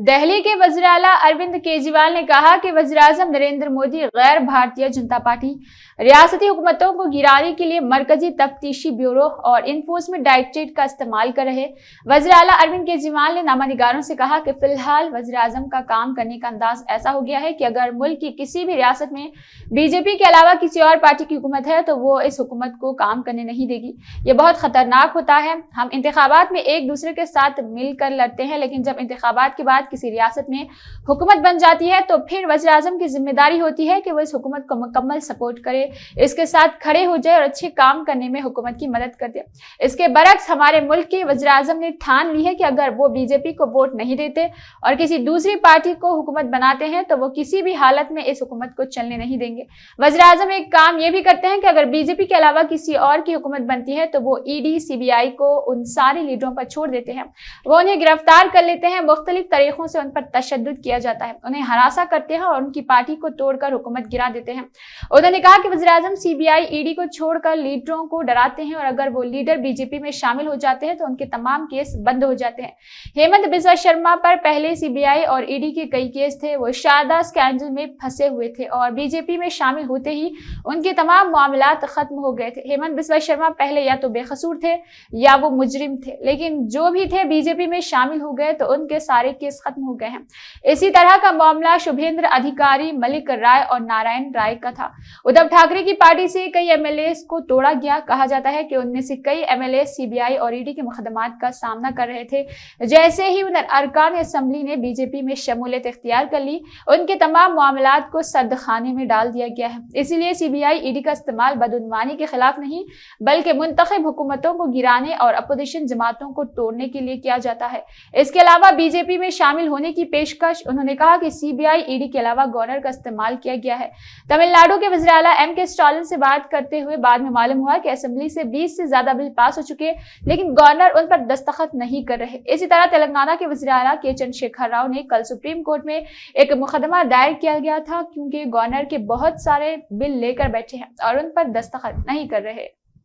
دہلی کے وزیر اعلیٰ اروند کیجریوال نے کہا کہ وزیر اعظم نریندر مودی غیر بھارتیہ جنتا پارٹی ریاستی حکومتوں کو گرانے کے لیے مرکزی تفتیشی بیورو اور انفورسمنٹ ڈائریکٹوریٹ کا استعمال کر رہے۔ وزیر اعلیٰ اروند کیجریوال نے نامہ نگاروں سے کہا کہ فی الحال وزیر اعظم کا کام کرنے کا انداز ایسا ہو گیا ہے کہ اگر ملک کی کسی بھی ریاست میں بی جے پی کے علاوہ کسی اور پارٹی کی حکومت ہے تو وہ اس حکومت کو کام کرنے نہیں دے گی۔ یہ بہت خطرناک ہوتا ہے۔ ہم انتخابات میں ایک دوسرے کے ساتھ مل کر لڑتے ہیں، لیکن جب انتخابات کے بعد کسی ریاست میں حکومت بن جاتی ہے تو پھر وزیر اعظم کی ذمہ داری ہوتی ہے کہ وہ اس حکومت کو مکمل سپورٹ کرے، اس کے ساتھ کھڑے ہو جائے اور اچھے کام کرنے میں حکومت کی مدد کر دے۔ اس کے برعکس ہمارے ملک کے وزیر اعظم نے ٹھان لی ہے کہ اگر وہ بی جے پی کو ووٹ نہیں دیتے اور کسی دوسری پارٹی کو حکومت بناتے ہیں تو وہ کسی بھی حالت میں اس حکومت کو چلنے نہیں دیں گے۔ وزیر اعظم ایک کام یہ بھی کرتے ہیں کہ اگر بی جے پی کے علاوہ کسی اور کی حکومت بنتی ہے تو وہ ای ڈی سی بی آئی کو ان سارے لیڈروں پر چھوڑ دیتے ہیں، وہ انہیں گرفتار کر لیتے ہیں، مختلف طریقوں سے ان پر تشدد کیا جاتا ہے، انہیں ہراساں کرتے ہیں اور ان کی پارٹی کو توڑ کر حکومت گرا دیتے ہیں۔ انہوں نے کہا کہ وزیر اعظم سی بی آئی ای ڈی کو چھوڑ کر لیڈروں کو ڈراتے ہیں اور اگر وہ لیڈر بی جے پی میں شامل ہو جاتے ہیں تو ان کے تمام کیس بند ہو جاتے ہیں۔ ہیمنت بسوا شرما پر پہلے سی بی آئی اور ای ڈی کے کئی کیس تھے، وہ شاردا اسکینڈل میں پھنسے ہوئے تھے اور بی جے پی میں شامل ہوتے ہی ان کے تمام معاملات ختم ہو گئے تھے۔ ہیمنت بسوا شرما پہلے یا تو بے قصور تھے یا وہ مجرم تھے، لیکن جو بھی تھے بی جے پی میں شامل ہو گئے تو ان کے سارے کیس ختم ہو گئے ہیں۔ اسی طرح کا معاملہ شبھیندر ادھیکاری، ملک رائے اور نارائن رائے کا تھا۔ ادھو ٹھاکرے کی پارٹی سے کئی ایم ایل اے کو توڑا گیا۔ کہا جاتا ہے کہ ان میں سے کئی M L A C B I اور ای ڈی کے مقدمات کا سامنا کر رہے تھے۔ جیسے ہی ان ارکان اسمبلی نے بی جے پی میں شمولیت اختیار کر لی، ان کے تمام معاملات کو سرد خانے میں ڈال دیا گیا ہے۔ اسی لیے سی بی آئی ای ڈی کا استعمال بدعنوانی کے خلاف نہیں بلکہ منتخب حکومتوں کو گرانے اور اپوزیشن جماعتوں کو توڑنے کے لیے کیا جاتا ہے۔ اس کے علاوہ بی جے پی میں شامل ہونے کی پیشکش انہوں نے کہا کہ سی بی آئی ای ڈی کے علاوہ گورنر کا استعمال کیا گیا ہے۔ تمل ناڈو کے وزیر اعلیٰ ایم کے اسٹالن سے بات کرتے ہوئے بعد میں معلوم ہوا کہ اسمبلی سے 20 سے زیادہ بل پاس ہو چکے لیکن گورنر ان پر دستخط نہیں کر رہے۔ اسی طرح تلنگانہ کے وزیر اعلیٰ کے چندر شیکھر راؤ نے کل سپریم کورٹ میں ایک مقدمہ دائر کیا گیا تھا کیونکہ گورنر کے بہت سارے بل لے کر بیٹھے ہیں اور ان پر دستخط نہیں کر رہے۔